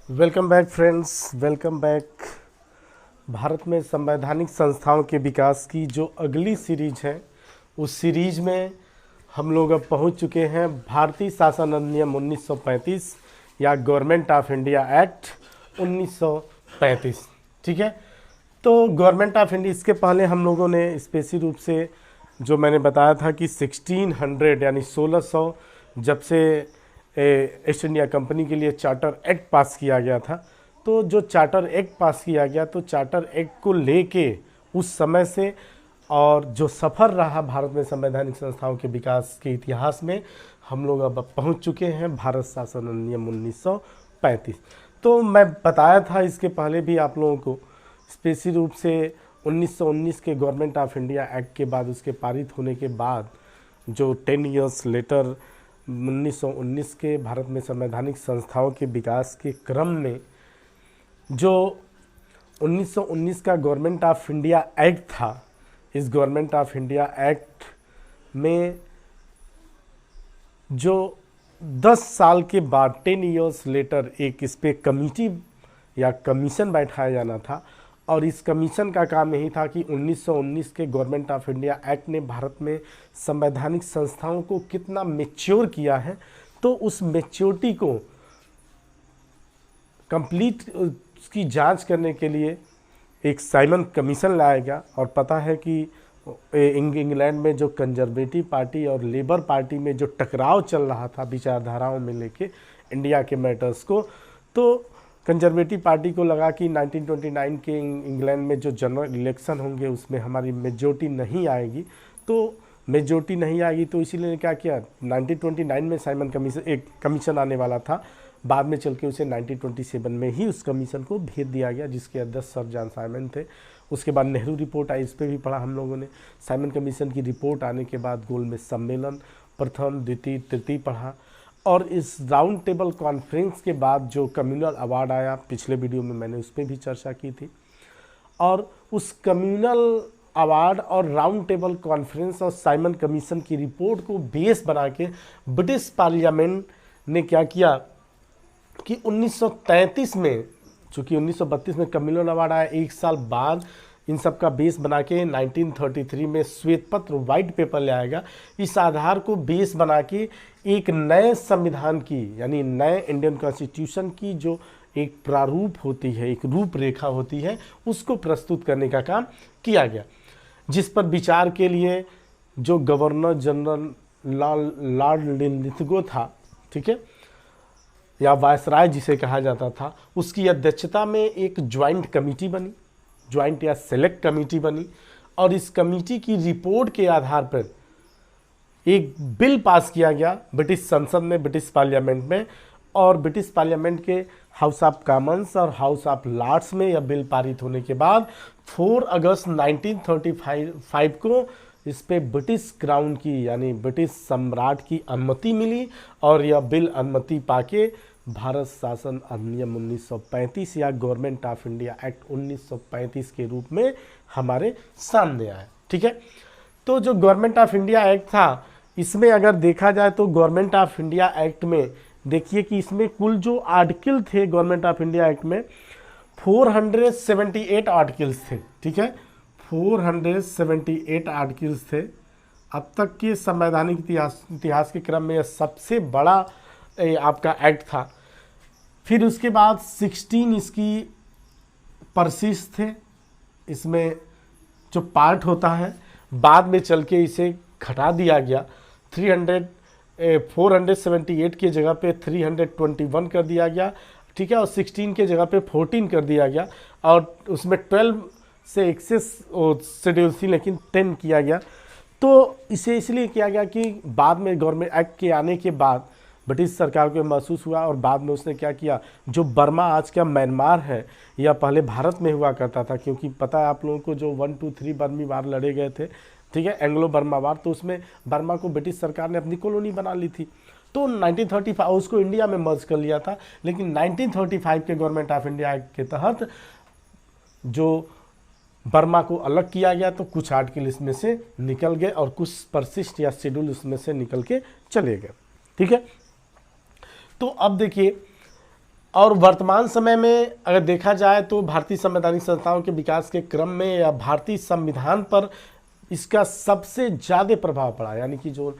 Welcome back friends, welcome back. Bharat में संवैधानिक संस्थाओं के विकास की जो अगली सीरीज है, उस सीरीज में हम लोग अब पहुंच चुके हैं भारतीय शासन अधिनियम 1935 या गवर्नमेंट ऑफ इंडिया एक्ट 1935। ठीक है, तो गवर्नमेंट ऑफ इंडिया, इसके पहले हम लोगों ने स्पेशल रूप से जो मैंने बताया था कि 1600 यानी 1600 जब से ईस्ट इंडिया कंपनी के लिए चार्टर एक्ट पास किया गया था, तो जो चार्टर एक्ट पास किया गया, तो चार्टर एक्ट को लेके उस समय से और जो सफ़र रहा भारत में संवैधानिक संस्थाओं के विकास के इतिहास में, हम लोग अब पहुंच चुके हैं भारत शासन अधिनियम 1935। तो मैं बताया था इसके पहले भी आप लोगों को, स्पेशल रूप से 1919 के गवर्नमेंट ऑफ इंडिया एक्ट के बाद, उसके पारित होने के बाद जो 10 ईयर्स लेटर 1919 के भारत में संवैधानिक संस्थाओं के विकास के क्रम में जो 1919 का गवर्नमेंट ऑफ इंडिया एक्ट था, इस गवर्नमेंट ऑफ इंडिया एक्ट में जो 10 साल के बाद 10 ईयर्स लेटर एक इस पर कमेटी या कमीशन बैठाया जाना था। और इस कमीशन का काम यही था कि 1919 के गवर्नमेंट ऑफ इंडिया एक्ट ने भारत में संवैधानिक संस्थाओं को कितना मैच्योर किया है, तो उस मैच्योरिटी को कंप्लीट उसकी जांच करने के लिए एक साइमन कमीशन लाया गया। और पता है कि इंग्लैंड में जो कंजर्वेटिव पार्टी और लेबर पार्टी में जो टकराव चल रहा था विचारधाराओं में लेके इंडिया के मैटर्स को, तो कंजर्वेटिव पार्टी को लगा कि 1929 के इंग्लैंड में जो जनरल इलेक्शन होंगे उसमें हमारी मेजोरिटी नहीं आएगी, तो मेजोरिटी नहीं आएगी, तो इसीलिए क्या किया, 1929 में साइमन कमीशन, एक कमीशन आने वाला था, बाद में चल के उसे 1927 में ही उस कमीशन को भेज दिया गया, जिसके अध्यक्ष सर जॉन साइमन थे। उसके बाद नेहरू रिपोर्ट आई, इस पर भी पढ़ा हम लोगों ने। साइमन कमीशन की रिपोर्ट आने के बाद गोलमेज सम्मेलन प्रथम, द्वितीय, तृतीय पढ़ा। और इस राउंड टेबल कॉन्फ्रेंस के बाद जो कम्युनल अवार्ड आया, पिछले वीडियो में मैंने उस पर भी चर्चा की थी। और उस कम्युनल अवार्ड और राउंड टेबल कॉन्फ्रेंस और साइमन कमीशन की रिपोर्ट को बेस बना के ब्रिटिश पार्लियामेंट ने क्या किया कि 1933 में, चूँकि 1932 में कम्युनल अवार्ड आया, एक साल बाद इन सब का बेस बना के 1933 में श्वेत पत्र, वाइट पेपर ले आएगा। इस आधार को बेस बना के एक नए संविधान की, यानी नए इंडियन कॉन्स्टिट्यूशन की जो एक प्रारूप होती है, एक रूपरेखा होती है, उसको प्रस्तुत करने का काम किया गया, जिस पर विचार के लिए जो गवर्नर जनरल लॉर्ड लिथगो था, ठीक है, या वायसराय जिसे कहा जाता था, उसकी अध्यक्षता में एक ज्वाइंट कमेटी बनी, ज्वाइंट या सेलेक्ट कमेटी बनी। और इस कमेटी की रिपोर्ट के आधार पर एक बिल पास किया गया ब्रिटिश संसद में, ब्रिटिश पार्लियामेंट में। और ब्रिटिश पार्लियामेंट के हाउस ऑफ कॉमन्स और हाउस ऑफ लॉर्ड्स में यह बिल पारित होने के बाद 4 अगस्त 1935 को इस पे ब्रिटिश क्राउन की, यानी ब्रिटिश सम्राट की अनुमति मिली। और यह बिल अनुमति पाके भारत शासन अधिनियम 1935 या गवर्नमेंट ऑफ इंडिया एक्ट 1935 के रूप में हमारे सामने आया। ठीक है, तो जो गवर्नमेंट ऑफ इंडिया एक्ट था, इसमें अगर देखा जाए तो गवर्नमेंट ऑफ इंडिया एक्ट में देखिए कि इसमें कुल जो आर्टिकल थे गवर्नमेंट ऑफ इंडिया एक्ट में 478 आर्टिकल्स थे। ठीक है, 478 आर्टिकल्स थे। अब तक के संवैधानिक इतिहास के क्रम में यह सबसे बड़ा आपका एक्ट था। फिर उसके बाद 16 इसकी परसिस थे, इसमें जो पार्ट होता है, बाद में चल के इसे घटा दिया गया। 478 की जगह पे 321 कर दिया गया। ठीक है, और 16 के जगह पे 14 कर दिया गया। और उसमें 12 से एक्सेस शेड्यूल थी, लेकिन 10 किया गया। तो इसे इसलिए किया गया कि बाद में गवर्नमेंट एक्ट के आने के बाद ब्रिटिश सरकार को महसूस हुआ, और बाद में उसने क्या किया, जो बर्मा आज का म्यांमार है, यह पहले भारत में हुआ करता था, क्योंकि पता है आप लोगों को जो 1, 2, 3 बर्मी वार लड़े गए थे, ठीक है, एंग्लो बर्मा वार, तो उसमें बर्मा को ब्रिटिश सरकार ने अपनी कॉलोनी बना ली थी। तो 1935 उसको इंडिया में मर्ज कर लिया था। लेकिन 1935 के गवर्नमेंट ऑफ इंडिया एक्ट के तहत जो बर्मा को अलग किया गया, तो कुछ आर्टिकल इसमें से निकल गए और कुछ परसिस्ट या शेड्यूल उसमें से निकल के चले गए। ठीक है, तो अब देखिए और वर्तमान समय में अगर देखा जाए तो भारतीय संवैधानिक संस्थाओं के विकास के क्रम में या भारतीय संविधान पर इसका सबसे ज़्यादा प्रभाव पड़ा, यानी कि जो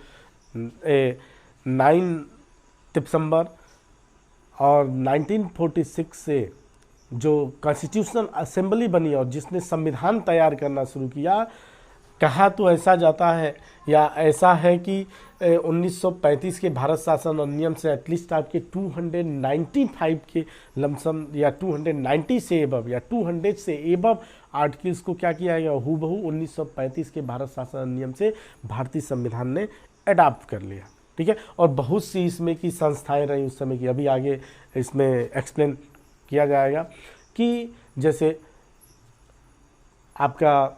9 दिसंबर और 1946 से जो कॉन्स्टिट्यूशनल असेंबली बनी और जिसने संविधान तैयार करना शुरू किया, कहा तो ऐसा जाता है या ऐसा है कि 1935 के भारत शासन अधिनियम से एटलीस्ट आपके 295 के लमसम या 290 से एबव या 200 से एबव आर्टिकल्स को क्या किया गया, हूबहू 1935 के भारत शासन अधिनियम से भारतीय संविधान ने अडॉप्ट कर लिया। ठीक है, और बहुत सी इसमें की संस्थाएं रही उस समय की, अभी आगे इसमें एक्सप्लेन किया जाएगा कि जैसे आपका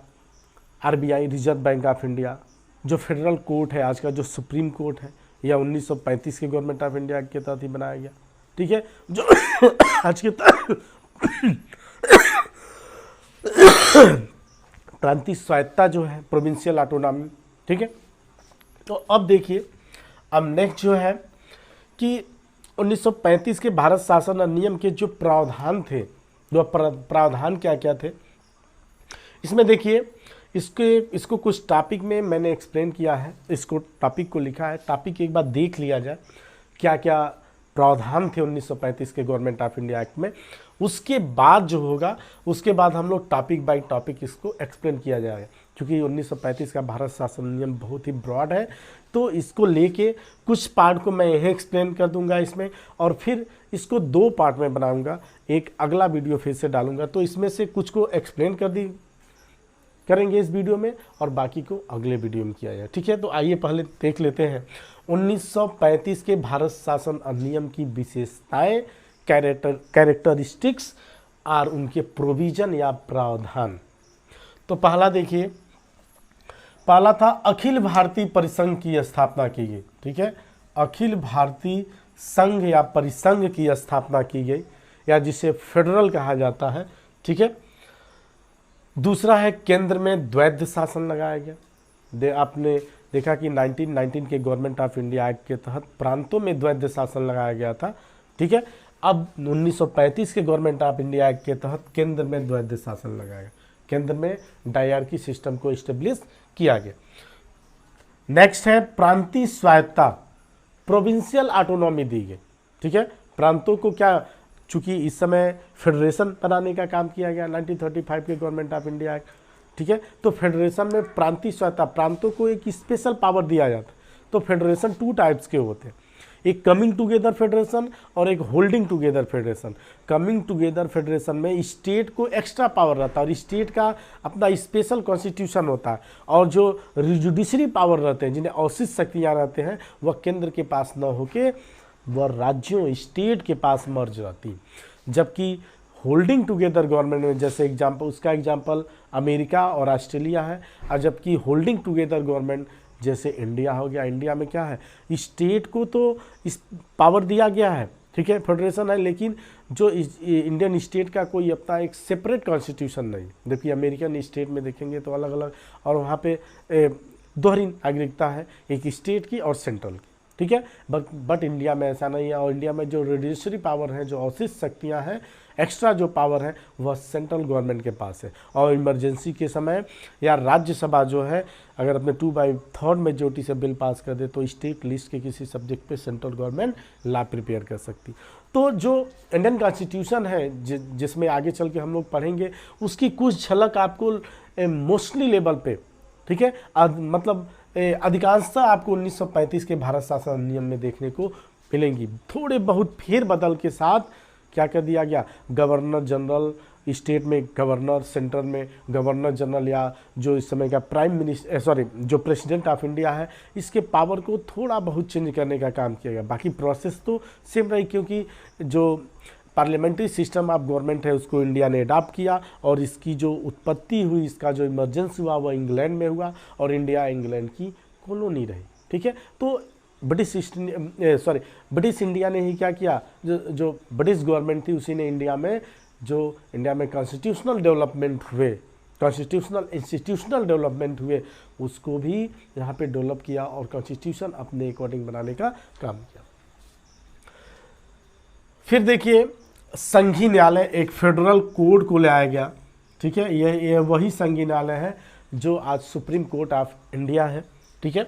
RBI, reserve bank of India, जो फेडरल कोर्ट है आज का, जो सुप्रीम कोर्ट है, या 1935 के गवर्नमेंट ऑफ इंडिया के तहत ही बनाया गया। ठीक है, जो आज के प्रांतीय स्वायत्ता जो है, प्रोविंशियल ऑटोनॉमी। ठीक है, तो अब देखिए, अब नेक्स्ट जो है कि 1935 के भारत शासन अधिनियम के जो प्रावधान थे, जो प्रावधान क्या क्या थे, इसमें देखिए इसको कुछ टॉपिक में मैंने एक्सप्लेन किया है, इसको टॉपिक को लिखा है, टॉपिक एक बार देख लिया जाए क्या क्या प्रावधान थे 1935 के गवर्नमेंट ऑफ इंडिया एक्ट में। उसके बाद जो होगा, उसके बाद हम लोग टॉपिक बाय टॉपिक इसको एक्सप्लेन किया जाएगा, क्योंकि 1935 का भारत शासन अधिनियम बहुत ही ब्रॉड है, तो इसको लेके कुछ पार्ट को मैं यही एक्सप्लेन कर दूंगा इसमें, और फिर इसको 2 पार्ट में बनाऊंगा, एक अगला वीडियो फिर से डालूंगा, तो इसमें से कुछ को एक्सप्लेन करेंगे इस वीडियो में और बाकी को अगले वीडियो में किया जाए। ठीक है, तो आइए पहले देख लेते हैं 1935 के भारत शासन अधिनियम की विशेषताएं, कैरेक्टरिस्टिक्स और उनके प्रोविजन या प्रावधान। तो पहला देखिए, पहला था अखिल भारतीय परिसंघ की स्थापना की गई। ठीक है, अखिल भारतीय संघ या परिसंघ की स्थापना की गई, या जिसे फेडरल कहा जाता है। ठीक है, दूसरा है केंद्र में द्वैध शासन लगाया गया। आपने देखा कि 1919 के गवर्नमेंट ऑफ इंडिया एक्ट के तहत प्रांतों में द्वैध शासन लगाया गया था। ठीक है, अब 1935 के गवर्नमेंट ऑफ इंडिया एक्ट के तहत केंद्र में द्वैध शासन लगाया गया, केंद्र में डायरकी सिस्टम को इस्टेब्लिश किया गया। नेक्स्ट है प्रांतीय स्वायत्ता, प्रोविंशियल ऑटोनॉमी दी गई। ठीक है, प्रांतों को क्या, चूंकि इस समय फेडरेशन बनाने का काम किया गया 1935 के गवर्नमेंट ऑफ इंडिया एक्ट। ठीक है, तो फेडरेशन में प्रांतीय स्वायत्ता, प्रांतों को एक स्पेशल पावर दिया जाता। तो फेडरेशन 2 टाइप्स के होते हैं, एक कमिंग टुगेदर फेडरेशन और एक holding together federation. Coming together federation में स्टेट को एक्स्ट्रा पावर रहता है और स्टेट का अपना स्पेशल कॉन्स्टिट्यूशन होता है, और जो जुडिशरी पावर रहते हैं, जिन्हें अवशिष्ट शक्तियाँ रहते हैं, वह केंद्र के पास न होके वह राज्यों, स्टेट के पास मर्ज रहती। जबकि होल्डिंग टुगेदर गवर्नमेंट में, जैसे एग्जाम्पल, उसका एग्जाम्पल अमेरिका और ऑस्ट्रेलिया है, और जबकि होल्डिंग टुगेदर गवर्नमेंट जैसे इंडिया हो गया, इंडिया में क्या है, स्टेट को तो इस पावर दिया गया है। ठीक है, फेडरेशन है, लेकिन जो इंडियन स्टेट का कोई अपना एक सेपरेट कॉन्स्टिट्यूशन नहीं। जबकि अमेरिकन स्टेट में देखेंगे तो अलग अलग, और वहाँ पे दोहरी नागरिकता है, एक स्टेट की और सेंट्रल की। ठीक है, बट इंडिया में ऐसा नहीं है, और इंडिया में जो जुडिशरी पावर है, जो अवशिष्ट शक्तियाँ हैं, एक्स्ट्रा जो पावर है, वह सेंट्रल गवर्नमेंट के पास है। और इमरजेंसी के समय या राज्यसभा जो है, अगर अपने 2/3 मेजोरिटी से बिल पास कर दे तो स्टेट लिस्ट के किसी सब्जेक्ट पे सेंट्रल गवर्नमेंट लॉ प्रिपेयर कर सकती। तो जो इंडियन कॉन्स्टिट्यूशन है, जिसमें आगे चल के हम लोग पढ़ेंगे, उसकी कुछ झलक आपको मोस्टली लेवल पे, ठीक है, मतलब अधिकांशतः आपको 1935 के भारत शासन अधिनियम में देखने को मिलेंगी। थोड़े बहुत फेरबदल के साथ क्या कर दिया गया, गवर्नर जनरल, स्टेट में गवर्नर, सेंटर में गवर्नर जनरल, या जो इस समय का प्राइम मिनिस्टर, जो प्रेसिडेंट ऑफ इंडिया है, इसके पावर को थोड़ा बहुत चेंज करने का काम किया गया। बाकी प्रोसेस तो सेम रही, क्योंकि जो पार्लियामेंट्री सिस्टम ऑफ गवर्नमेंट है उसको इंडिया ने अडॉप्ट किया, और इसकी जो उत्पत्ति हुई, इसका जो इमरजेंस हुआ, वह इंग्लैंड में हुआ, और इंडिया इंग्लैंड की कॉलोनी रही। ठीक है, तो ब्रिटिश इंडिया ने ही क्या किया, जो ब्रिटिश गवर्नमेंट थी उसी ने इंडिया में कॉन्स्टिट्यूशनल डेवलपमेंट हुए, कॉन्स्टिट्यूशनल इंस्टीट्यूशनल डेवलपमेंट हुए, उसको भी यहाँ पे डेवलप किया और कॉन्स्टिट्यूशन अपने अकॉर्डिंग बनाने का काम किया। फिर देखिए संघीय न्यायालय, एक फेडरल कोड को लाया गया। ठीक है, ये वही संघीय न्यायालय है जो आज सुप्रीम कोर्ट ऑफ इंडिया है। ठीक है,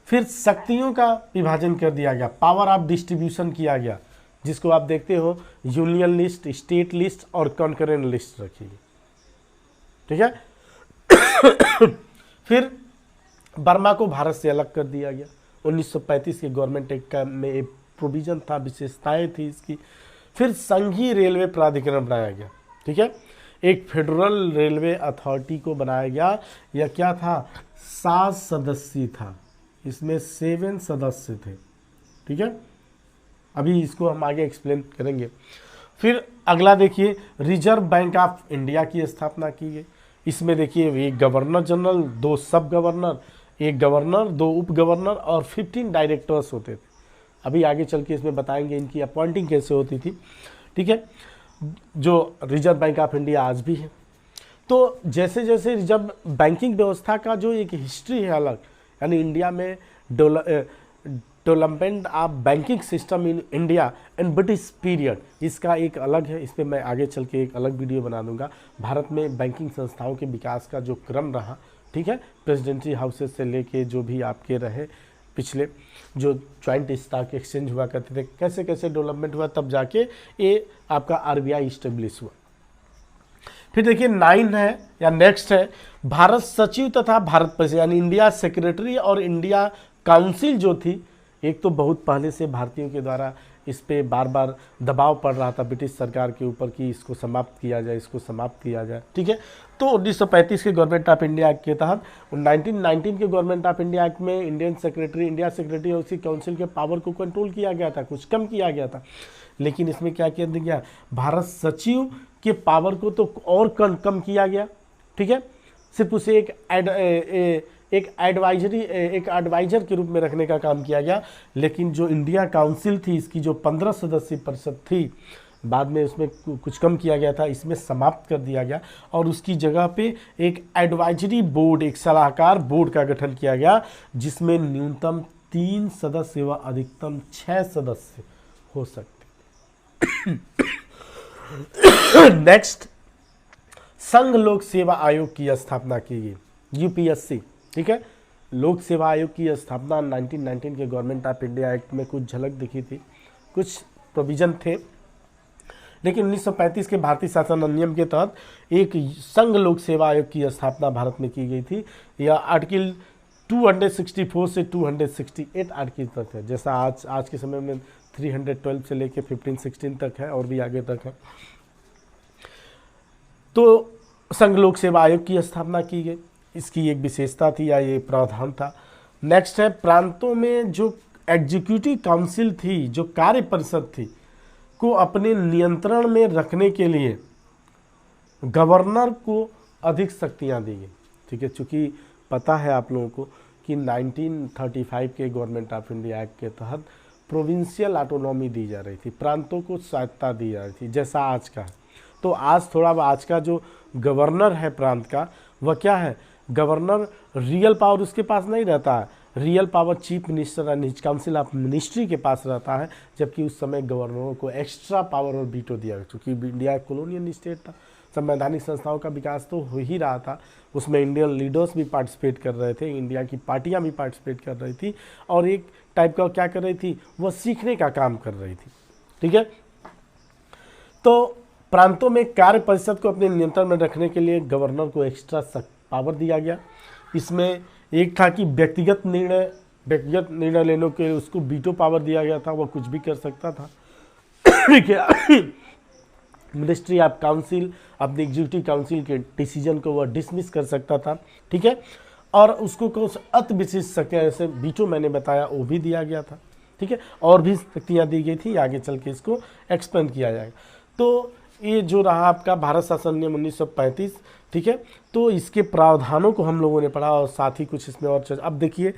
फिर शक्तियों का विभाजन कर दिया गया, पावर ऑफ डिस्ट्रीब्यूशन किया गया, जिसको आप देखते हो यूनियन लिस्ट, स्टेट लिस्ट और कॉन्करेंट लिस्ट रखी गई। ठीक है फिर बर्मा को भारत से अलग कर दिया गया। 1935 के गवर्नमेंट एक्ट में एक प्रोविजन था, विशेषताएं थी इसकी। फिर संघीय रेलवे प्राधिकरण बनाया गया। ठीक है, एक फेडरल रेलवे अथॉरिटी को बनाया गया। यह क्या था, 7 सदस्यीय था, इसमें 7 सदस्य थे। ठीक है, अभी इसको हम आगे एक्सप्लेन करेंगे। फिर अगला देखिए, रिजर्व बैंक ऑफ इंडिया की स्थापना की गई। इसमें देखिए एक गवर्नर जनरल, 2 सब गवर्नर, एक गवर्नर, 2 उप गवर्नर और 15 डायरेक्टर्स होते थे। अभी आगे चल के इसमें बताएंगे इनकी अपॉइंटिंग कैसे होती थी। ठीक है, जो रिजर्व बैंक ऑफ इंडिया आज भी है। तो जैसे जैसे रिजर्व बैंकिंग व्यवस्था का जो एक हिस्ट्री है अलग, यानी इंडिया में development of banking system in India and British period, इसका एक अलग है। इस पर मैं आगे चल के एक अलग वीडियो बना दूंगा। भारत में बैंकिंग संस्थाओं के विकास का जो क्रम रहा, ठीक है, प्रेसिडेंसी हाउसेज से लेके जो भी आपके रहे पिछले, जो ज्वाइंट स्टॉक एक्सचेंज हुआ करते थे, कैसे कैसे डेवलपमेंट हुआ, तब जाके ये आपका आरबीआई इस्टेब्लिश हुआ। फिर देखिए 9 है या नेक्स्ट है, भारत सचिव तथा भारत परिषद, यानी इंडिया सेक्रेटरी और इंडिया काउंसिल जो थी। एक तो बहुत पहले से भारतीयों के द्वारा इस पे बार बार दबाव पड़ रहा था ब्रिटिश सरकार के ऊपर कि इसको समाप्त किया जाए, इसको समाप्त किया जाए। ठीक है, तो 1935 के गवर्नमेंट ऑफ इंडिया एक्ट के तहत 1919 के गवर्नमेंट ऑफ इंडिया एक्ट में इंडिया सेक्रेटरी और उसी काउंसिल के पावर को कंट्रोल किया गया था, कुछ कम किया गया था। लेकिन इसमें क्या किया गया, भारत सचिव के पावर को तो और कम किया गया। ठीक है, सिर्फ उसे एक एडवाइजर के रूप में रखने का काम किया गया। लेकिन जो इंडिया काउंसिल थी, इसकी जो 15 सदस्यीय परिषद थी, बाद में उसमें कुछ कम किया गया था, इसमें समाप्त कर दिया गया और उसकी जगह पे एक एडवाइजरी बोर्ड, एक सलाहकार बोर्ड का गठन किया गया, जिसमें न्यूनतम 3 सदस्य व अधिकतम 6 सदस्य हो सकते। नेक्स्ट, संघ लोक सेवा आयोग की स्थापना की गई, यूपीएससी। ठीक है, लोक सेवा आयोग की स्थापना 1919 के गवर्नमेंट ऑफ इंडिया एक्ट में कुछ झलक दिखी थी, कुछ प्रोविजन थे। लेकिन 1935 के भारतीय शासन अधिनियम के तहत एक संघ लोक सेवा आयोग की स्थापना भारत में की गई थी। यह आर्टिकल 264 से 268 आर्टिकल तक है, जैसा आज के समय में 312 से लेके 1516 तक है और भी आगे तक है। तो संघ लोक सेवा आयोग की स्थापना की गई, इसकी एक विशेषता थी या ये प्रावधान था। नेक्स्ट है, प्रांतों में जो एग्जीक्यूटिव काउंसिल थी, जो कार्य परिषद थी, को अपने नियंत्रण में रखने के लिए गवर्नर को अधिक शक्तियां दी गई। ठीक है, चूँकि पता है आप लोगों को कि 1935 के गवर्नमेंट ऑफ इंडिया एक्ट के तहत प्रोविंशियल ऑटोनॉमी दी जा रही थी, प्रांतों को स्वायत्तता दी जा रही थी, जैसा आज का है। तो आज का जो गवर्नर है प्रांत का, वह क्या है, गवर्नर रियल पावर उसके पास नहीं रहता है, real power chief minister and his council of ministry के पास रहता है। जबकि उस समय गवर्नरों को एक्स्ट्रा पावर और वीटो दिया गया, क्योंकि इंडिया कॉलोनियल स्टेट था, संवैधानिक संस्थाओं का विकास तो हो ही रहा था, उसमें इंडियन लीडर्स भी पार्टिसिपेट कर रहे थे, इंडिया की पार्टियां भी पार्टिसिपेट कर रही थी और एक टाइप का क्या कर रही थी, वह सीखने का काम कर रही थी। ठीक है, तो प्रांतों में कार्य परिषद को अपने नियंत्रण में रखने के लिए गवर्नर को एक्स्ट्रा पावर दिया गया। इसमें एक था कि व्यक्तिगत निर्णय लेने के लिए उसको वीटो पावर दिया गया था, वह कुछ भी कर सकता था। ठीक है, मिनिस्ट्री ऑफ काउंसिल अपने एग्जीक्यूटिव काउंसिल के डिसीजन को वह डिसमिस कर सकता था। ठीक है, और उसको कुछ अति विशिष्ट शक्तियाँ, जैसे वीटो मैंने बताया, वो भी दिया गया था। ठीक है, और भी शक्तियाँ दी गई थी, आगे चल के इसको एक्सपेंड किया जाएगा। तो ये जो रहा आपका भारत शासन अधिनियम 1935। ठीक है, तो इसके प्रावधानों को हम लोगों ने पढ़ा और साथ ही कुछ इसमें और चर्चा, अब देखिए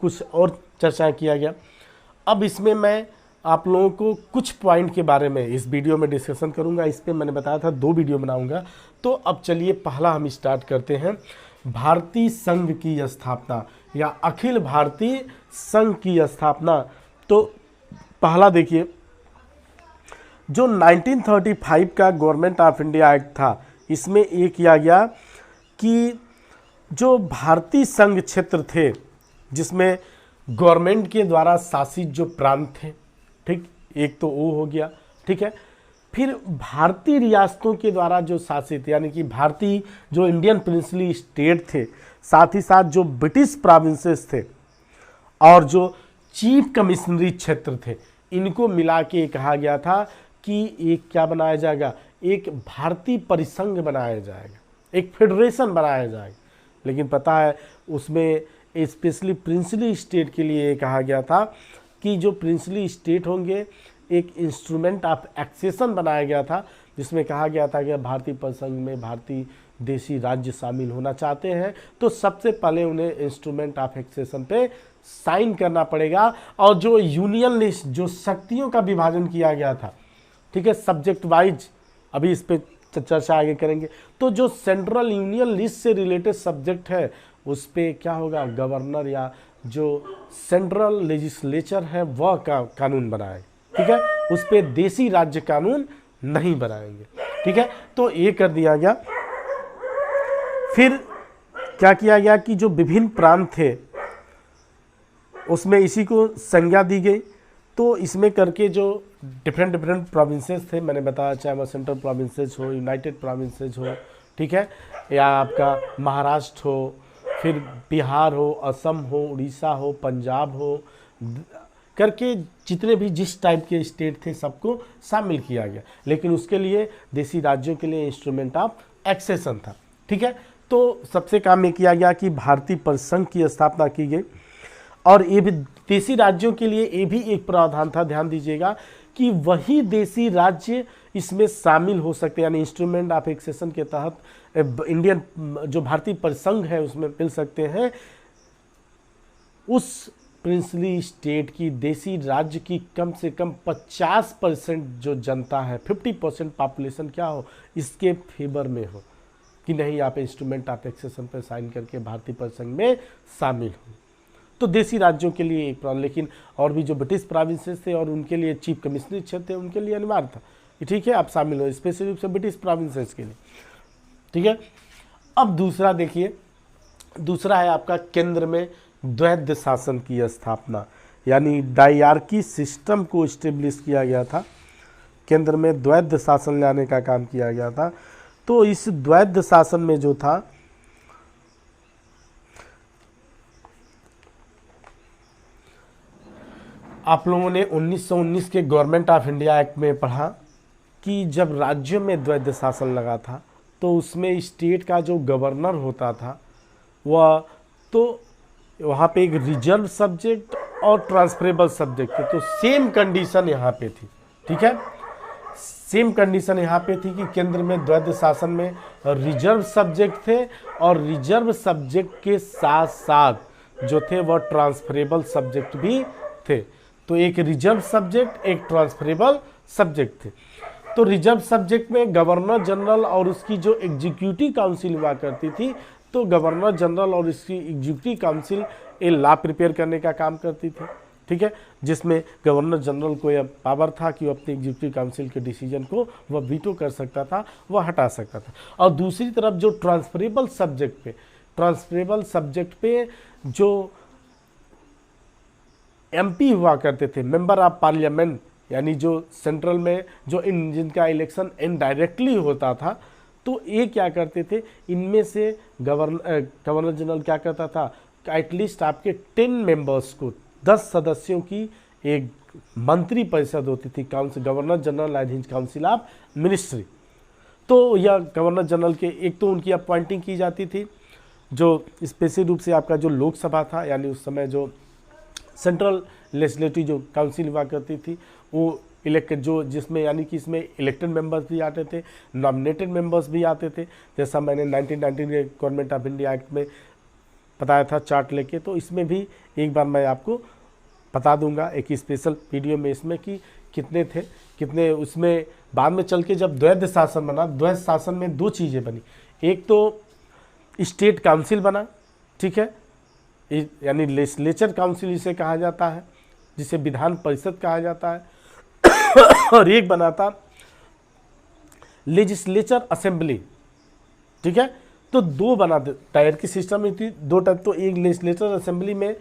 कुछ और चर्चा किया गया। अब इसमें मैं आप लोगों को कुछ पॉइंट के बारे में इस वीडियो में डिस्कशन करूंगा। इस पर मैंने बताया था 2 वीडियो बनाऊंगा। तो अब चलिए पहला हम स्टार्ट करते हैं, भारतीय संघ की स्थापना या अखिल भारतीय संघ की स्थापना। तो पहला देखिए, जो 1935 का गवर्नमेंट ऑफ इंडिया एक्ट था, इसमें ये किया गया कि जो भारतीय संघ क्षेत्र थे, जिसमें गवर्नमेंट के द्वारा शासित जो प्रांत थे, ठीक, एक तो वो हो गया, ठीक है। फिर भारतीय रियासतों के द्वारा जो शासित, यानी कि भारतीय जो इंडियन प्रिंसली स्टेट थे, साथ ही साथ जो ब्रिटिश प्रोविंसेस थे और जो चीफ कमिश्नरी क्षेत्र थे, इनको मिला के कहा गया था कि एक क्या बनाया जाएगा, एक भारतीय परिसंघ बनाया जाएगा, एक फेडरेशन बनाया जाएगा। लेकिन पता है उसमें स्पेशली प्रिंसली स्टेट के लिए कहा गया था कि जो प्रिंसली स्टेट होंगे, एक इंस्ट्रूमेंट ऑफ एक्सेशन बनाया गया था, जिसमें कहा गया था कि भारतीय परिसंघ में भारतीय देशी राज्य शामिल होना चाहते हैं तो सबसे पहले उन्हें इंस्ट्रूमेंट ऑफ एक्सेशन पे साइन करना पड़ेगा। और जो यूनियन लिस्ट, जो शक्तियों का विभाजन किया गया था, ठीक है, सब्जेक्ट वाइज, अभी इस पे चर्चा आगे करेंगे। तो जो सेंट्रल यूनियन लिस्ट से रिलेटेड सब्जेक्ट है, उस पे क्या होगा, गवर्नर या जो सेंट्रल लेजिस्लेचर है वह कानून बनाएगा, ठीक है, उस पे देसी राज्य कानून नहीं बनाएंगे, ठीक है। तो ये कर दिया गया। फिर क्या किया गया कि जो विभिन्न प्रांत थे उसमें इसी को संज्ञा दी गई। तो इसमें करके जो डिफरेंट प्रोविंसेस थे, मैंने बताया, चाहे वह सेंट्रल प्रोविंसेस हो, यूनाइटेड प्रोविंसेस हो, ठीक है, या आपका महाराष्ट्र हो, फिर बिहार हो, असम हो, उड़ीसा हो, पंजाब हो, करके जितने भी जिस टाइप के स्टेट थे सबको शामिल किया गया। लेकिन उसके लिए देसी राज्यों के लिए इंस्ट्रूमेंट ऑफ एक्सेशन था, ठीक है। तो सबसे काम ये किया गया कि भारतीय परिसंघ की स्थापना की गई। और ये भी देशी राज्यों के लिए ये भी एक प्रावधान था, ध्यान दीजिएगा, कि वही देशी राज्य इसमें शामिल हो सकते, यानी इंस्ट्रूमेंट ऑफ एक्सेशन के तहत इंडियन जो भारतीय परिसंघ है उसमें मिल सकते हैं उस प्रिंसली स्टेट की देशी राज्य की कम से कम 50% जो जनता है, 50% पॉपुलेशन क्या हो, इसके फेवर में हो कि नहीं, आप इंस्ट्रूमेंट ऑफ एक्सेशन पर साइन करके भारतीय परिसंघ में शामिल हो। तो देशी राज्यों के लिए एक प्रॉब्लम, लेकिन और भी जो ब्रिटिश प्रोविंसेस थे और उनके लिए चीफ कमिश्नरी क्षेत्र थे, उनके लिए अनिवार्य था कि ठीक है आप शामिल हो, स्पेशली रूप से ब्रिटिश प्रोविंसेस के लिए, ठीक है। अब दूसरा देखिए, दूसरा है आपका केंद्र में द्वैध शासन की स्थापना, यानी डायआर्की सिस्टम को इस्टेब्लिश किया गया था। केंद्र में द्वैध शासन लाने का काम किया गया था। तो इस द्वैध शासन में जो था, आप लोगों ने 1919 के गवर्नमेंट ऑफ इंडिया एक्ट में पढ़ा कि जब राज्यों में द्वैध शासन लगा था तो उसमें स्टेट का जो गवर्नर होता था वह, तो वहाँ पे एक रिजर्व सब्जेक्ट और ट्रांसफरेबल सब्जेक्ट थे। तो सेम कंडीशन यहाँ पे थी, ठीक है, सेम कंडीशन यहाँ पे थी कि केंद्र में द्वैध शासन में रिजर्व सब्जेक्ट थे और रिजर्व सब्जेक्ट के साथ साथ जो थे वह ट्रांसफरेबल सब्जेक्ट भी थे। तो एक रिजर्व सब्जेक्ट, एक ट्रांसफरेबल सब्जेक्ट थे। तो रिजर्व सब्जेक्ट में गवर्नर जनरल और उसकी जो एग्जीक्यूटिव काउंसिल हुआ करती थी, तो गवर्नर जनरल और इसकी एग्जीक्यूटिव काउंसिल ये लॉ प्रिपेयर करने का काम करती थी, ठीक है, जिसमें गवर्नर जनरल को यह पावर था कि वो अपनी एग्जीक्यूटिव काउंसिल के डिसीजन को वह वीटो कर सकता था, वह हटा सकता था। और दूसरी तरफ जो ट्रांसफरेबल सब्जेक्ट पे जो एमपी हुआ करते थे, मेंबर ऑफ पार्लियामेंट, यानी जो सेंट्रल में जो जिनका इलेक्शन इनडायरेक्टली होता था, तो ये क्या करते थे, इनमें से गवर्नर जनरल क्या करता था, एटलीस्ट आपके 10 मेंबर्स को, 10 सदस्यों की एक मंत्री परिषद होती थी, council, governor general advisory council of ministry. तो यह गवर्नर जनरल के एक तो उनकी अपॉइंटिंग की जाती थी, जो स्पेशल रूप से आपका जो लोकसभा था, यानी उस समय जो सेंट्रल लेजिस्लेटिव जो काउंसिल हुआ करती थी, वो इलेक्टेड जो, जिसमें यानी कि इसमें इलेक्टेड मेंबर्स भी आते थे, नॉमिनेटेड मेंबर्स भी आते थे, जैसा मैंने 1919 के गवर्नमेंट ऑफ इंडिया एक्ट में बताया था चार्ट लेके। तो इसमें भी एक बार मैं आपको बता दूंगा एक स्पेशल वीडियो में इसमें कि कितने थे, कितने उसमें। बाद में चल के जब द्वैध शासन बना, द्वैध शासन में दो चीज़ें बनी, एक तो स्टेट काउंसिल बना, ठीक है, यानी लेजिस्लेचर काउंसिल इसे कहा जाता है, जिसे विधान परिषद कहा जाता है। और एक बना था लेजिस्लेचर असेंबली, ठीक है। तो दो बना थे, टायर की सिस्टम में थी दो टाइप। तो एक लेजिस्लेचर असेंबली में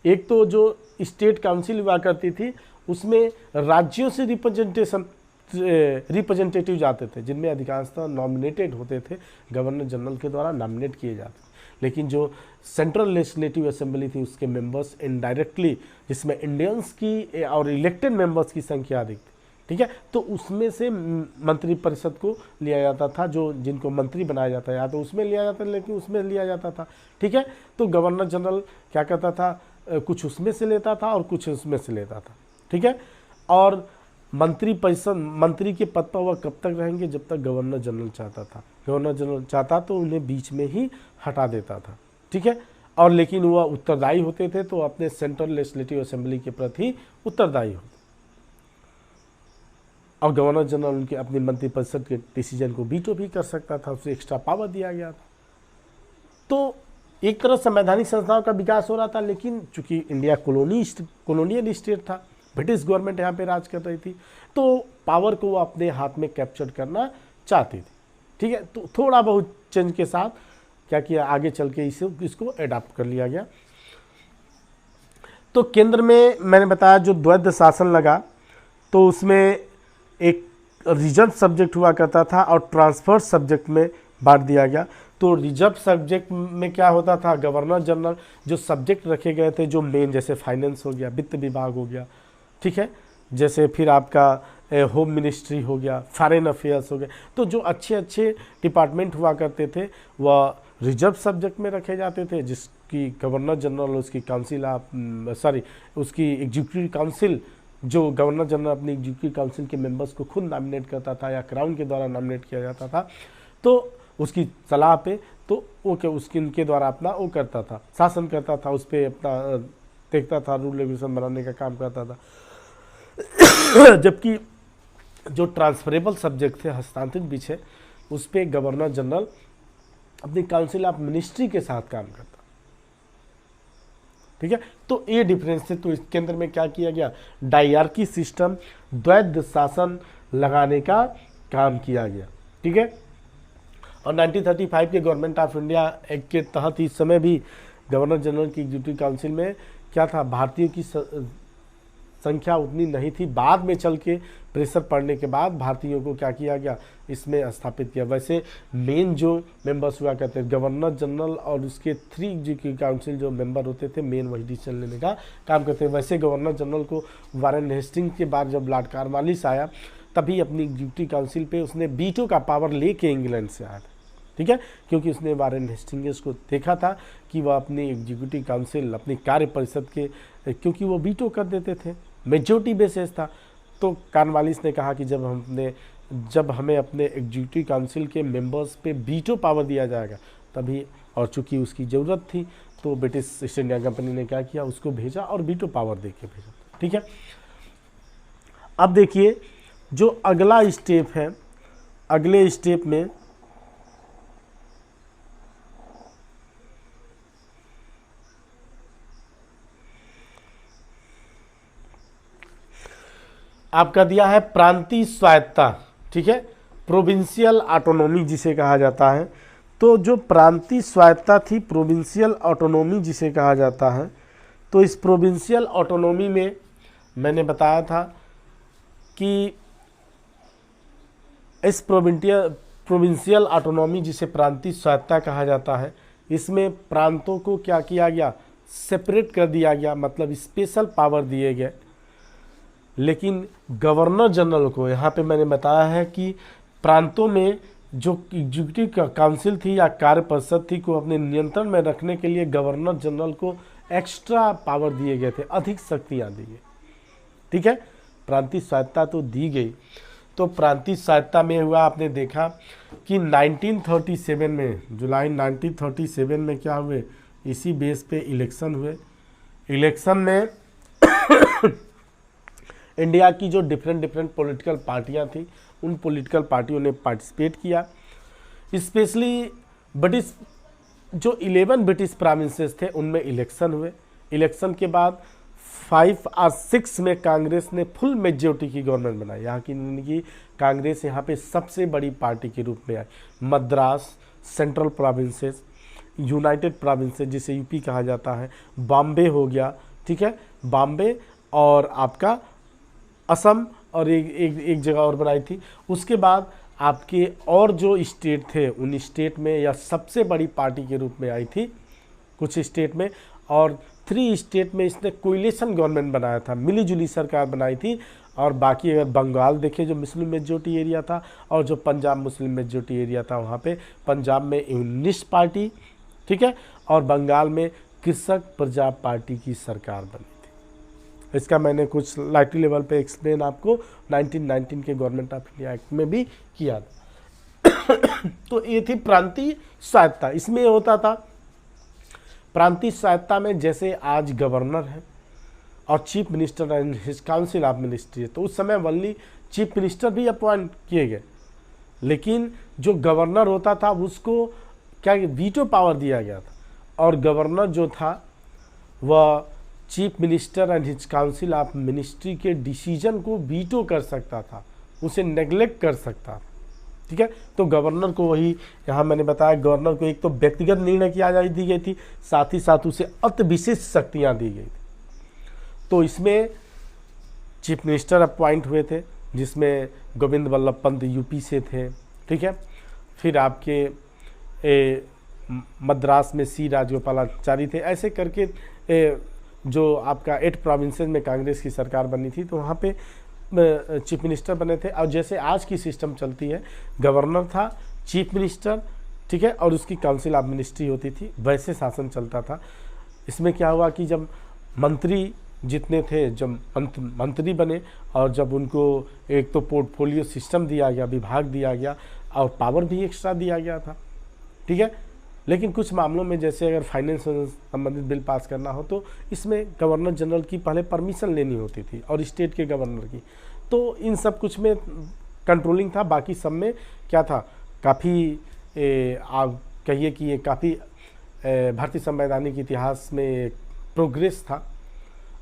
एक तो जो स्टेट काउंसिल हुआ करती थी उसमें राज्यों से रिप्रेजेंटेटिव जाते थे, जिनमें अधिकांशतः नॉमिनेटेड होते थे, गवर्नर जनरल के द्वारा नॉमिनेट किए जाते थे। लेकिन जो सेंट्रल लेजिस्लेटिव असेंबली थी उसके मेंबर्स इनडायरेक्टली, जिसमें इंडियंस की और इलेक्टेड मेंबर्स की संख्या अधिक थी, ठीक है। तो उसमें से मंत्रिपरिषद को लिया जाता था, जो जिनको मंत्री बनाया जाता है या तो उसमें लिया जाता था, लेकिन उसमें लिया जाता था, ठीक है। तो गवर्नर जनरल क्या करता था, कुछ उसमें से लेता था और कुछ उसमें से लेता था, ठीक है। और मंत्रिपरिषद, मंत्री के पद पर वह कब तक रहेंगे, जब तक गवर्नर जनरल चाहता था। गवर्नर जनरल चाहता तो उन्हें बीच में ही हटा देता था, ठीक है। और लेकिन वह उत्तरदायी होते थे, तो अपने सेंट्रल लेजिस्लेटिव असेंबली के प्रति उत्तरदायी होते, और गवर्नर जनरल उनके अपने मंत्रिपरिषद के डिसीजन को वीटो भी कर सकता था, उसे एक्स्ट्रा पावर दिया गया था। तो एक तरह संवैधानिक संस्थाओं का विकास हो रहा था, लेकिन चूंकि इंडिया कॉलोनियल स्टेट था, ब्रिटिश गवर्नमेंट यहाँ पे राज कर रही थी, तो पावर को वो अपने हाथ में कैप्चर करना चाहती थी, ठीक है। तो थोड़ा बहुत चेंज के साथ क्या किया, आगे चल के इसको एडाप्ट कर लिया गया। तो केंद्र में मैंने बताया जो द्वैध शासन लगा, तो उसमें एक रिजर्व सब्जेक्ट हुआ करता था और ट्रांसफर सब्जेक्ट में बांट दिया गया। तो रिजर्व सब्जेक्ट में क्या होता था, गवर्नर जनरल जो सब्जेक्ट रखे गए थे, जो मेन, जैसे फाइनेंस हो गया, वित्त विभाग हो गया, ठीक है, जैसे फिर आपका होम मिनिस्ट्री हो गया, फॉरेन अफेयर्स हो गए, तो जो अच्छे अच्छे डिपार्टमेंट हुआ करते थे वह रिजर्व सब्जेक्ट में रखे जाते थे, जिसकी गवर्नर जनरल, उसकी काउंसिल उसकी एग्जीक्यूटिव काउंसिल, जो गवर्नर जनरल अपनी एग्जीक्यूटिव काउंसिल के मेंबर्स को खुद नॉमिनेट करता था या क्राउन के द्वारा नॉमिनेट किया जाता था, तो उसकी सलाह पे तो उनके द्वारा अपना वो करता था, शासन करता था, उस पर अपना देखता था, रूल रेगुलेशन बनाने का काम करता था। जबकि जो ट्रांसफरेबल सब्जेक्ट थे, हस्तांतरित विषय, उस पर गवर्नर जनरल अपनी काउंसिल ऑफ मिनिस्ट्री के साथ काम करता, ठीक है। तो ये डिफरेंस थे। तो इस केंद्र में क्या किया गया, डायरार्की सिस्टम, द्वैध शासन लगाने का काम किया गया, ठीक है। और 1935 के गवर्नमेंट ऑफ इंडिया एक्ट के तहत इस समय भी गवर्नर जनरल की एग्जीक्यूटिव काउंसिल में क्या था, भारतीयों की संख्या उतनी नहीं थी। बाद में चल के प्रेशर पड़ने के बाद भारतीयों को क्या किया गया, इसमें स्थापित किया। वैसे मेन जो मेंबर्स हुआ करते थे, गवर्नर जनरल और उसके 3 एग्जीक्यूटिव काउंसिल जो मेंबर होते थे, मेन वही डिसीजन लेने का काम करते थे। वैसे गवर्नर जनरल को वारेन हेस्टिंग्स के बाद जब लॉर्ड कॉर्नवालिस आया, तभी अपनी एग्जीक्यूटिव काउंसिल पे उसने वीटो का पावर लेके इंग्लैंड से आया था, ठीक है, क्योंकि उसने वारेन हेस्टिंग्स को देखा था कि वह अपनी एग्जीक्यूटिव काउंसिल, अपनी कार्य परिषद के, क्योंकि वो वीटो कर देते थे, मेजॉरिटी बेसिस था। तो कॉर्नवालिस ने कहा कि जब हमें अपने एग्जीक्यूटिव काउंसिल के मेंबर्स पे वीटो पावर दिया जाएगा तभी, और चूंकि उसकी ज़रूरत थी, तो ब्रिटिश ईस्ट इंडिया कंपनी ने क्या किया, उसको भेजा और वीटो पावर दे के भेजा, ठीक है। अब देखिए जो अगला स्टेप है, अगले स्टेप में आपका दिया है प्रांतीय स्वायत्तता, ठीक है, प्रोविंशियल ऑटोनॉमी जिसे कहा जाता है। तो जो प्रांतीय स्वायत्तता थी, प्रोविंशियल ऑटोनॉमी जिसे कहा जाता है, तो इस प्रोविंशियल ऑटोनॉमी में मैंने बताया था कि इस प्रोविंशियल ऑटोनॉमी जिसे प्रांतीय स्वायत्तता कहा जाता है, इसमें प्रांतों को क्या किया गया, सेपरेट कर दिया गया, मतलब स्पेशल पावर दिए गए। लेकिन गवर्नर जनरल को, यहाँ पे मैंने बताया है कि प्रांतों में जो एग्जीक्यूटिव काउंसिल थी या कार्य परिषद थी को अपने नियंत्रण में रखने के लिए गवर्नर जनरल को एक्स्ट्रा पावर दिए गए थे, अधिक शक्तियाँ दी गई, ठीक है। प्रांतीय स्वायत्तता तो दी गई। तो प्रांतीय स्वायत्तता में हुआ, आपने देखा कि 1937 में, जुलाई 1937 में क्या हुए, इसी बेस पे इलेक्शन हुए। इलेक्शन में इंडिया की जो डिफरेंट पॉलिटिकल पार्टियां थी, उन पॉलिटिकल पार्टियों ने पार्टिसिपेट किया। स्पेशली ब्रिटिश जो 11 ब्रिटिश प्रोविंसेस थे उनमें इलेक्शन हुए। इलेक्शन के बाद 5 और 6 में कांग्रेस ने फुल मेजोरिटी की गवर्नमेंट बनाई। यहाँ की कांग्रेस यहाँ पे सबसे बड़ी पार्टी के रूप में आई। Madras, central provinces, united provinces जिसे यूपी कहा जाता है, बॉम्बे हो गया, ठीक है, बॉम्बे और आपका असम और एक जगह और बनाई थी। उसके बाद आपके और जो स्टेट थे उन स्टेट में यह सबसे बड़ी पार्टी के रूप में आई थी कुछ स्टेट में, और 3 स्टेट में इसने कोलिशन गवर्नमेंट बनाया था, मिलीजुली सरकार बनाई थी। और बाकी अगर बंगाल देखें जो मुस्लिम मेजोरिटी एरिया था, और जो पंजाब मुस्लिम मेजोरिटी एरिया था, वहाँ पे पंजाब में 19 पार्टी, ठीक है, और बंगाल में कृषक प्रजा पार्टी की सरकार बनी थी। इसका मैंने कुछ लाइटली लेवल पे एक्सप्लेन आपको 1919 के गवर्नमेंट ऑफ इंडिया एक्ट में भी किया था। तो ये थी प्रांतीय स्वायत्ता। इसमें होता था प्रांतीय स्वायत्ता में जैसे आज गवर्नर है और chief minister and his council of ministry है, तो उस समय वनली चीफ मिनिस्टर भी अपॉइंट किए गए, लेकिन जो गवर्नर होता था उसको क्या वीटो पावर दिया गया था, और गवर्नर जो था वह chief minister and his council of ministry के डिसीजन को वीटो कर सकता था, उसे नेग्लेक्ट कर सकता था, ठीक है। तो गवर्नर को वही यहाँ मैंने बताया, गवर्नर को एक तो व्यक्तिगत निर्णय की आज़ादी दी गई थी, साथ ही साथ उसे अति विशेष शक्तियाँ दी गई थी। तो इसमें चीफ मिनिस्टर अपॉइंट हुए थे जिसमें गोविंद वल्लभ पंत यूपी से थे, ठीक है। फिर आपके मद्रास में सी राजगोपालाचारी थे। ऐसे करके जो आपका 8 प्रोविंसेस में कांग्रेस की सरकार बनी थी, तो वहाँ पे चीफ मिनिस्टर बने थे। और जैसे आज की सिस्टम चलती है, गवर्नर था, चीफ मिनिस्टर, ठीक है, और उसकी काउंसिल ऑफ मिनिस्ट्री होती थी, वैसे शासन चलता था। इसमें क्या हुआ कि जब मंत्री जितने थे, जब मंत्री बने और जब उनको एक तो पोर्टफोलियो सिस्टम दिया गया, विभाग दिया गया और पावर भी एक्स्ट्रा दिया गया था, ठीक है। लेकिन कुछ मामलों में जैसे अगर फाइनेंस से संबंधित बिल पास करना हो तो इसमें गवर्नर जनरल की पहले परमिशन लेनी होती थी और स्टेट के गवर्नर की। तो इन सब कुछ में कंट्रोलिंग था, बाकी सब में क्या था, काफ़ी आप कहिए कि ये काफ़ी भारतीय संवैधानिक इतिहास में प्रोग्रेस था।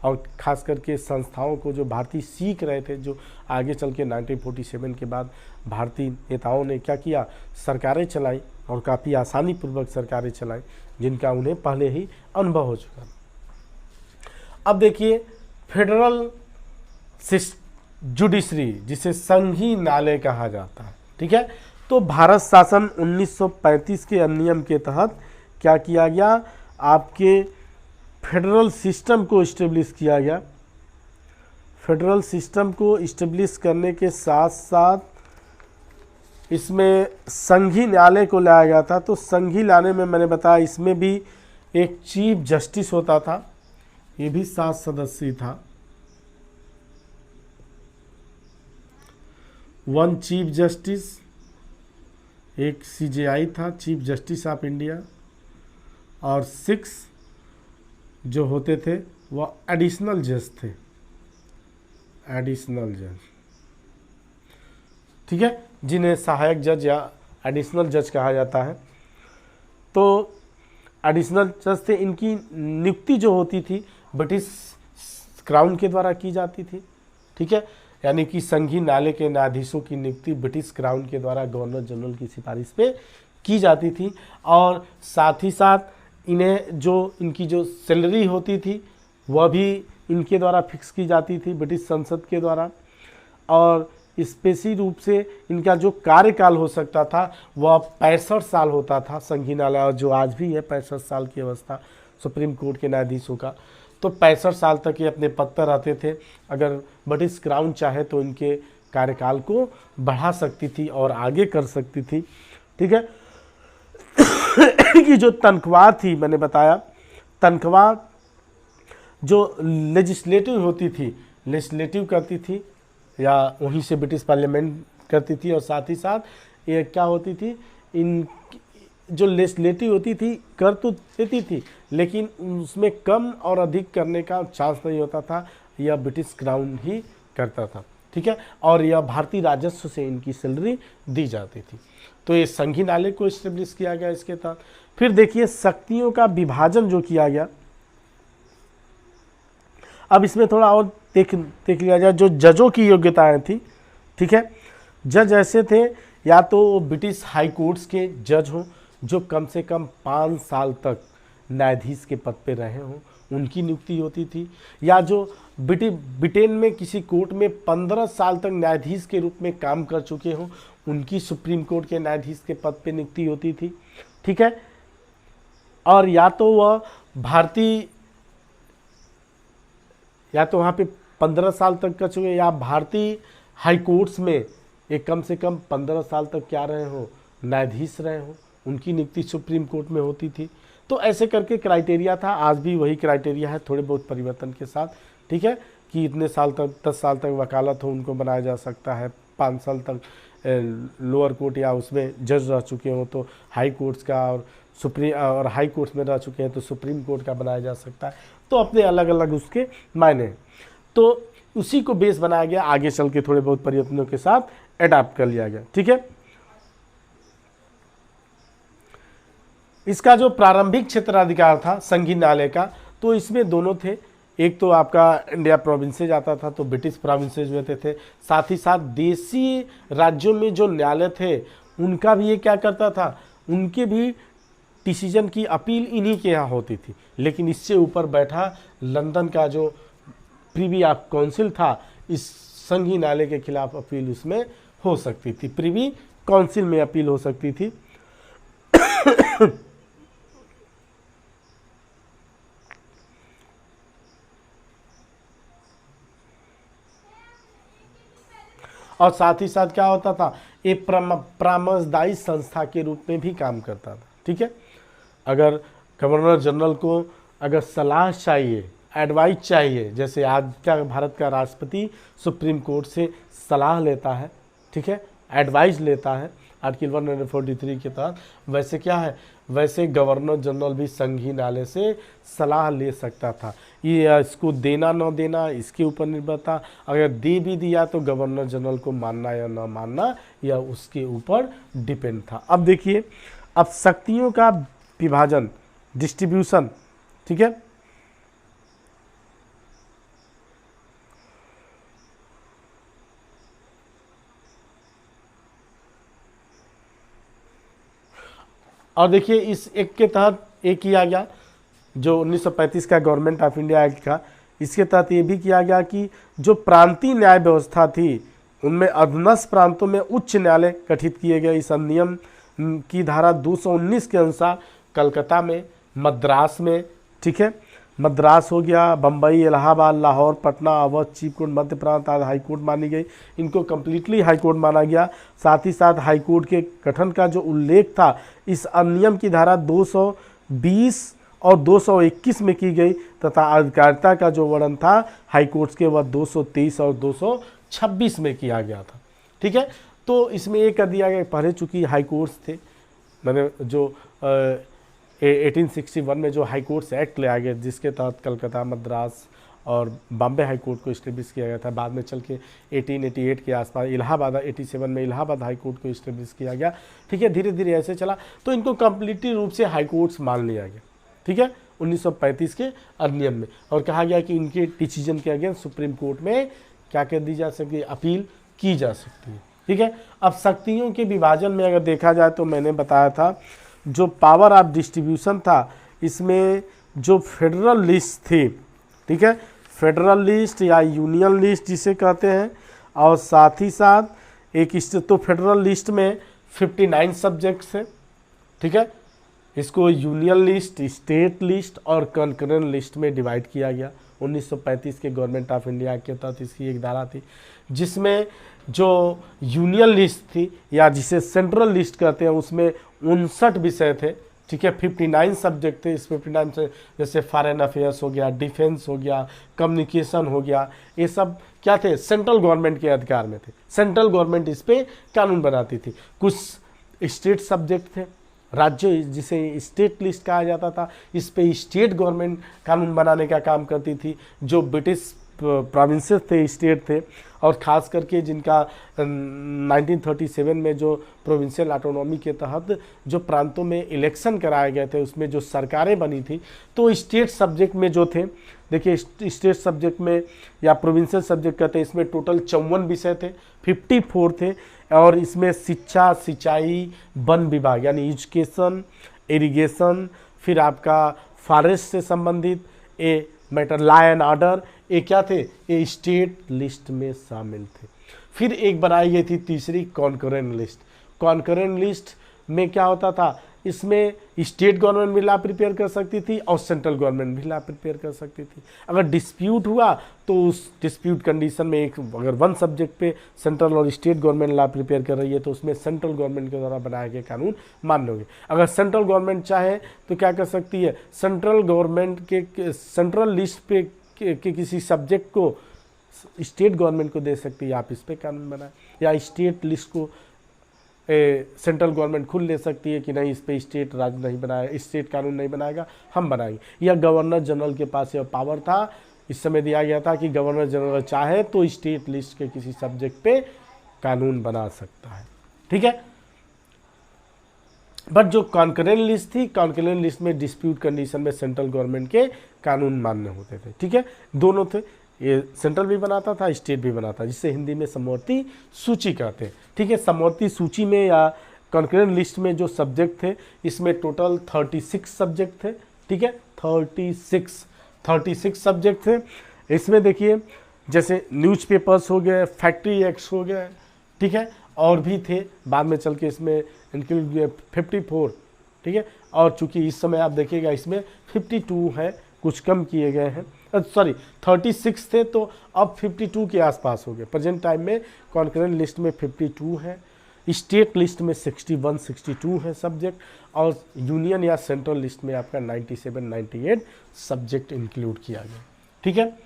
और ख़ास करके संस्थाओं को जो भारतीय सीख रहे थे, जो आगे चल के 1947 के बाद भारतीय नेताओं ने क्या किया, सरकारें चलाई और काफ़ी आसानी पूर्वक सरकारें चलाई, जिनका उन्हें पहले ही अनुभव हो चुका। अब देखिए फेडरल जुडिशरी जिसे संघीय न्यायालय कहा जाता है, ठीक है। तो भारत शासन 1935 के अधिनियम के तहत क्या किया गया, आपके फेडरल सिस्टम को इस्टेब्लिश किया गया। फेडरल सिस्टम को इस्टेब्लिश करने के साथ साथ इसमें संघीय न्यायालय को लाया गया था। तो संघीय न्यायालय में मैंने बताया इसमें भी एक चीफ जस्टिस होता था, ये भी 7 सदस्यीय था। 1 चीफ जस्टिस, एक CJI था, चीफ जस्टिस ऑफ इंडिया, और 6 जो होते थे वह एडिशनल जज थे, एडिशनल जज, ठीक है, जिन्हें सहायक जज या एडिशनल जज कहा जाता है। तो एडिशनल जज थे, इनकी नियुक्ति जो होती थी ब्रिटिश क्राउन के द्वारा की जाती थी, ठीक है। यानी कि संघीय न्यायालय के न्यायाधीशों की नियुक्ति ब्रिटिश क्राउन के द्वारा गवर्नर जनरल की सिफारिश पे की जाती थी। और साथ ही साथ इन्हें जो इनकी जो सैलरी होती थी वह भी इनके द्वारा फिक्स की जाती थी ब्रिटिश संसद के द्वारा। और स्पेशली रूप से इनका जो कार्यकाल हो सकता था वह 65 साल होता था संघीय न्यायालय, और जो आज भी है 65 साल की अवस्था सुप्रीम कोर्ट के न्यायाधीशों का। तो 65 साल तक ये अपने पद पर रहते थे। अगर ब्रिटिश क्राउन चाहे तो इनके कार्यकाल को बढ़ा सकती थी और आगे कर सकती थी, ठीक है। कि जो तनख्वाह थी, मैंने बताया तनख्वाह जो लेजिस्लेटिव होती थी, लेजिस्लेटिव करती थी या वहीं से ब्रिटिश पार्लियामेंट करती थी, और साथ ही साथ ये क्या होती थी, इन जो लेजिस्लेटिव होती थी कर तो देती थी लेकिन उसमें कम और अधिक करने का चांस नहीं होता था, यह ब्रिटिश क्राउन ही करता था, ठीक है। और यह भारतीय राजस्व से इनकी सैलरी दी जाती थी। तो ये संघीय न्यायालय को इस्टेब्लिश किया गया इसके तहत। फिर देखिए शक्तियों का विभाजन जो किया गया। अब इसमें थोड़ा और देख लिया जाए जो जजों की योग्यताएं थी, ठीक है। जज ऐसे थे या तो ब्रिटिश हाई कोर्ट्स के जज हों जो कम से कम 5 साल तक न्यायाधीश के पद पे रहे हों, उनकी नियुक्ति होती थी, या जो ब्रिटेन में किसी कोर्ट में 15 साल तक न्यायाधीश के रूप में काम कर चुके हों, उनकी सुप्रीम कोर्ट के न्यायाधीश के पद पे नियुक्ति होती थी, ठीक है। और या तो वह भारतीय, या तो वहाँ पे 15 साल तक कर चुके, या भारतीय हाई कोर्ट्स में एक कम से कम 15 साल तक क्या रहे हो, न्यायाधीश रहे हो, उनकी नियुक्ति सुप्रीम कोर्ट में होती थी। तो ऐसे करके क्राइटेरिया था, आज भी वही क्राइटेरिया है, थोड़े बहुत परिवर्तन के साथ, ठीक है, कि इतने साल तक 10 साल तक वकालत हो उनको बनाया जा सकता है, 5 साल तक लोअर कोर्ट या उसमें जज रह चुके हो तो हाई कोर्ट्स का, और हाई कोर्ट्स में रह चुके हैं तो सुप्रीम कोर्ट का बनाया जा सकता है। तो अपने अलग अलग उसके मायने हैं, तो उसी को बेस बनाया गया, आगे चल के थोड़े बहुत परिवर्तनों के साथ एडाप्ट कर लिया गया, ठीक है। इसका जो प्रारंभिक क्षेत्राधिकार था संघीय न्यायालय का, तो इसमें दोनों थे, एक तो आपका इंडिया प्रोविंसेज आता था तो ब्रिटिश प्रोविंसेज होते थे, साथ ही साथ देशी राज्यों में जो न्यायालय थे उनका भी ये क्या करता था, उनके भी डिसीजन की अपील इन्हीं के यहाँ होती थी। लेकिन इससे ऊपर बैठा लंदन का जो प्रिवी ऑफ काउंसिल था, इस संघीय न्यायालय के खिलाफ अपील उसमें हो सकती थी, प्रिवी काउंसिल में अपील हो सकती थी। और साथ ही साथ क्या होता था, एक परामर्शदायी संस्था के रूप में भी काम करता था, ठीक है। अगर गवर्नर जनरल को अगर सलाह चाहिए, एडवाइस चाहिए, जैसे आज का भारत का राष्ट्रपति सुप्रीम कोर्ट से सलाह लेता है, ठीक है, एडवाइस लेता है आर्टिकल 143 के तहत, वैसे क्या है, वैसे गवर्नर जनरल भी संघीय न्यायालय से सलाह ले सकता था। ये इसको देना न देना इसके ऊपर निर्भर था, अगर दे भी दिया तो गवर्नर जनरल को मानना या न मानना या उसके ऊपर डिपेंड था। अब देखिए, अब शक्तियों का विभाजन, डिस्ट्रीब्यूशन, ठीक है। और देखिए इस एक के तहत एक किया गया जो 1935 का गवर्नमेंट ऑफ इंडिया एक्ट का, इसके तहत ये भी किया गया कि जो प्रांतीय न्याय व्यवस्था थी उनमें अधीनस्थ प्रांतों में उच्च न्यायालय गठित किए गए। इस अधिनियम की धारा 219 के अनुसार कलकत्ता में, मद्रास में, ठीक है, मद्रास हो गया, बम्बई, इलाहाबाद, लाहौर, पटना, अवध, चीफ कोर्ट, मध्य प्रांत आदि हाई कोर्ट मानी गई, इनको कम्प्लीटली हाई कोर्ट माना गया। साथ ही साथ हाई कोर्ट के गठन का जो उल्लेख था इस अधिनियम की धारा 220 और 221 में की गई, तथा अधिकारिता का जो वर्णन था हाई कोर्ट्स के वह 223 और 226 में किया गया था, ठीक है। तो इसमें ये कर दिया गया, पहले चूँकि हाई कोर्ट्स थे, मैंने जो 1861 में जो हाई कोर्ट्स एक्ट लाया गया जिसके तहत कलकत्ता, मद्रास और बॉम्बे हाई कोर्ट को इस्टेब्लिश किया गया था, बाद में चल के 1888 के आसपास इलाहाबाद 87 में इलाहाबाद हाई कोर्ट को इस्टेब्लिश किया गया, ठीक है। धीरे धीरे ऐसे चला तो इनको कम्प्लीटली रूप से हाई कोर्ट्स मान लिया गया, ठीक है, 1935 के अधिनियम में, और कहा गया कि इनके डिसीजन के अगेंस्ट सुप्रीम कोर्ट में क्या कर दी जा सकती है, अपील की जा सकती है, ठीक है। अब शक्तियों के विभाजन में अगर देखा जाए तो मैंने बताया था जो पावर ऑफ डिस्ट्रीब्यूशन था, इसमें जो फेडरल लिस्ट थी, ठीक है, फेडरल लिस्ट या यूनियन लिस्ट जिसे कहते हैं, और साथ ही साथ एक तो फेडरल लिस्ट में 59 सब्जेक्ट्स हैं, ठीक है, इसको यूनियन लिस्ट, स्टेट लिस्ट और कंकरेंट लिस्ट में डिवाइड किया गया। 1935 के गवर्नमेंट ऑफ इंडिया के तहत इसकी एक धारा थी जिसमें जो यूनियन लिस्ट थी या जिसे सेंट्रल लिस्ट कहते हैं उसमें 59 विषय थे, ठीक है, 59 सब्जेक्ट थे। इस 59 से जैसे फॉरेन अफेयर्स हो गया, डिफेंस हो गया, कम्युनिकेशन हो गया, ये सब क्या थे, सेंट्रल गवर्नमेंट के अधिकार में थे, सेंट्रल गवर्नमेंट इस पे कानून बनाती थी। कुछ स्टेट सब्जेक्ट थे, राज्य जिसे स्टेट लिस्ट कहा जाता था, इस पे स्टेट गवर्नमेंट कानून बनाने का काम करती थी। जो ब्रिटिश प्रोविंसेस थे, स्टेट थे, और ख़ास करके जिनका 1937 में जो प्रोविंशियल ऑटोनॉमी के तहत जो प्रांतों में इलेक्शन कराए गए थे, उसमें जो सरकारें बनी थी, तो स्टेट सब्जेक्ट में जो थे, देखिए स्टेट सब्जेक्ट में या प्रोविंशियल सब्जेक्ट कहते हैं, इसमें टोटल 54 विषय थे, 54 थे, और इसमें शिक्षा, सिंचाई, वन विभाग यानी एजुकेशन, इरिगेशन, फिर आपका फॉरेस्ट से संबंधित a matter, law and order, ये क्या थे, ये स्टेट लिस्ट में शामिल थे। फिर एक बनाई गई थी तीसरी कॉन्करेंट लिस्ट। कॉन्करेंट लिस्ट में क्या होता था, इसमें स्टेट गवर्नमेंट भी लॉ प्रिपेयर कर सकती थी और सेंट्रल गवर्नमेंट भी लॉ प्रिपेयर कर सकती थी। अगर डिस्प्यूट हुआ तो उस डिस्प्यूट कंडीशन में एक अगर वन सब्जेक्ट पे सेंट्रल और स्टेट गवर्नमेंट लॉ प्रिपेयर कर रही है तो उसमें सेंट्रल गवर्नमेंट के द्वारा बनाए गए कानून मान्य होंगे। अगर सेंट्रल गवर्नमेंट चाहे तो क्या कर सकती है, सेंट्रल गवर्नमेंट के सेंट्रल लिस्ट पे के किसी सब्जेक्ट को स्टेट गवर्नमेंट को दे सकती है, आप इस पे कानून बनाए, या स्टेट लिस्ट को सेंट्रल गवर्नमेंट खुद ले सकती है कि नहीं इस पे स्टेट राज नहीं बनाया, स्टेट कानून नहीं बनाएगा, हम बनाएंगे। या गवर्नर जनरल के पास यह पावर था, इस समय दिया गया था कि गवर्नर जनरल चाहे तो स्टेट लिस्ट के किसी सब्जेक्ट पे कानून बना सकता है, ठीक है। बट जो कॉन्करेंट लिस्ट थी, कॉन्करेंट लिस्ट में डिस्प्यूट कंडीशन में सेंट्रल गवर्नमेंट के कानून मान्य होते थे, ठीक है, दोनों थे, ये सेंट्रल भी बनाता था, स्टेट भी बनाता, जिसे हिंदी में समवर्ती सूची कहते हैं, ठीक है। समवर्ती सूची में या कॉन्करेंट लिस्ट में जो सब्जेक्ट थे, इसमें टोटल 36 सब्जेक्ट थे, ठीक है, 36 सब्जेक्ट थे। इसमें देखिए जैसे न्यूज़पेपर्स हो गए, फैक्ट्री एक्ट्स हो गए, ठीक है, और भी थे, बाद में चल के इसमें इंक्लूड 54, ठीक है। और चूंकि इस समय आप देखिएगा इसमें 52 है, कुछ कम किए गए हैं, सॉरी 36 थे तो अब 52 के आसपास हो गए। प्रेजेंट टाइम में कॉन्करेंट लिस्ट में 52 है, स्टेट लिस्ट में 62 है सब्जेक्ट, और यूनियन या सेंट्रल लिस्ट में आपका 97-98 सब्जेक्ट इंक्लूड किया गया, ठीक है।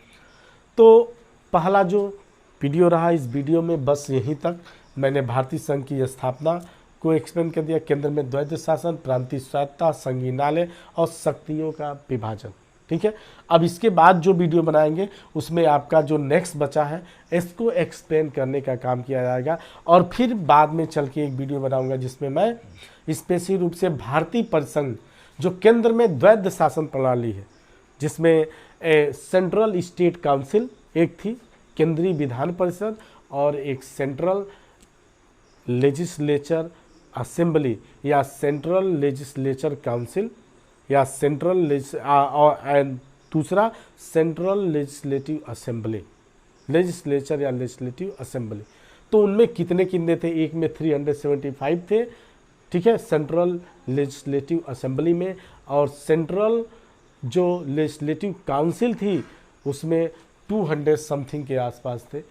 तो पहला जो वीडियो रहा, इस वीडियो में बस यहीं तक मैंने भारतीय संघ की स्थापना को एक्सप्लेन कर दिया, केंद्र में द्वैध शासन, प्रांतीय स्वायत्तता, संघीय और शक्तियों का विभाजन, ठीक है। अब इसके बाद जो वीडियो बनाएंगे उसमें आपका जो नेक्स्ट बचा है इसको एक्सप्लेन करने का काम किया जाएगा, और फिर बाद में चल के एक वीडियो बनाऊंगा जिसमें मैं स्पेशली रूप से भारतीय परिसंघ जो केंद्र में द्वैध शासन प्रणाली है, जिसमें सेंट्रल स्टेट काउंसिल एक थी, केंद्रीय विधान परिषद, और एक सेंट्रल लेजिस्लेचर असेंबली या सेंट्रल लेजिस्लेचर काउंसिल या दूसरा सेंट्रल लेजिस्लेटिव असेंबली, लेजिस्लेचर या लेजिस्लेटिव असेंबली। तो उनमें कितने थे, एक में 375 थे, ठीक है, सेंट्रल लेजिस्लेटिव असेंबली में, और सेंट्रल जो लेजिस्लेटिव काउंसिल थी उसमें 200 समथिंग के आसपास थे,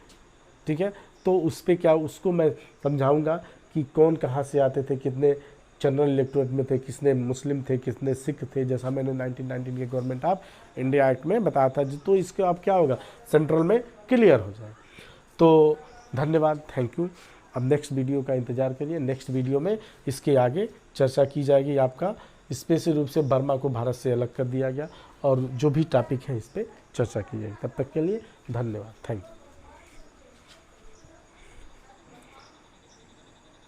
ठीक है। तो उस पर क्या, उसको मैं समझाऊंगा कि कौन कहाँ से आते थे, कितने जनरल इलेक्टोरेट में थे, किसने मुस्लिम थे, किसने सिख थे, जैसा मैंने 1919 के गवर्नमेंट ऑफ इंडिया एक्ट में बताया था। तो इसके अब क्या होगा, सेंट्रल में क्लियर हो जाए। तो धन्यवाद, थैंक यू। अब नेक्स्ट वीडियो का इंतजार करिए, नेक्स्ट वीडियो में इसके आगे चर्चा की जाएगी। आपका स्पेशल रूप से बर्मा को भारत से अलग कर दिया गया और जो भी टॉपिक है इस पर चर्चा की जाएगी। तब तक के लिए धन्यवाद, थैंक यू।